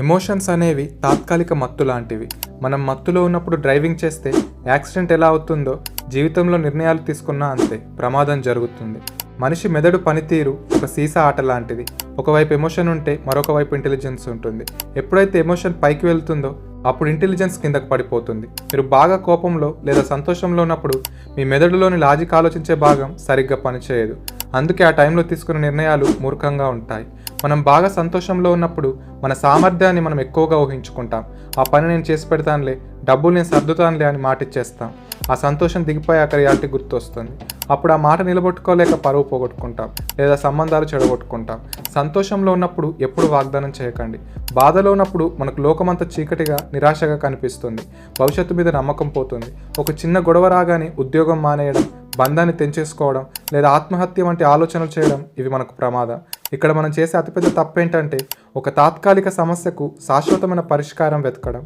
Emotions అనేవి తాత్కాలిక మత్తు లాంటివి. మనం మత్తులో ఉన్నప్పుడు డ్రైవింగ్ చేస్తే యాక్సిడెంట్ ఎలా అవుతుందో జీవితంలో నిర్ణయాలు తీసుకున్నా అంతే ప్రమాదం జరుగుతుంది. మనిషి మెదడు పనితీరు ఒక సీసా ఆట లాంటిది. ఒకవైపు ఎమోషన్ ఉంటే మరొక వైపు ఇంటెలిజెన్స్ ఉంటుంది. ఎప్పుడైతే ఎమోషన్ పైకి వెళ్తుందో అప్పుడు ఇంటెలిజెన్స్ కిందకు పడిపోతుంది. మీరు బాగా కోపంలో లేదా సంతోషంలో ఉన్నప్పుడు మీ మెదడులోని లాజిక్ ఆలోచించే భాగం సరిగ్గా పనిచేయదు. అందుకే ఆ టైంలో తీసుకునే నిర్ణయాలు మూర్ఖంగా ఉంటాయి. మనం బాగా సంతోషంలో ఉన్నప్పుడు మన సామర్థ్యాన్ని మనం ఎక్కువగా ఊహించుకుంటాం. ఆ పని నేను చేసి పెడతానులే, డబ్బులు నేను సర్దుతానులే అని మాటిచ్చేస్తాం. ఆ సంతోషం దిగిపోయాక రియాలిటీ గుర్తొస్తుంది. అప్పుడు ఆ మాట నిలబెట్టుకోలేక పరువు పోగొట్టుకుంటాం లేదా సంబంధాలు చెడగొట్టుకుంటాం. సంతోషంలో ఉన్నప్పుడు ఎప్పుడు వాగ్దానం చేయకండి. బాధలో ఉన్నప్పుడు మనకు లోకమంతా చీకటిగా నిరాశగా కనిపిస్తుంది. భవిష్యత్తు మీద నమ్మకం పోతుంది. ఒక చిన్న గొడవ రాగానే ఉద్యోగం మానేయడం, బంధాన్ని తెంచేసుకోవడం లేదా ఆత్మహత్య వంటి ఆలోచనలు చేయడం ఇవి మనకు ప్రమాదం. ఇక్కడ మనం చేసే అతిపెద్ద తప్పేంటంటే ఒక తాత్కాలిక సమస్యకు శాశ్వతమైన పరిష్కారం వెతకడం.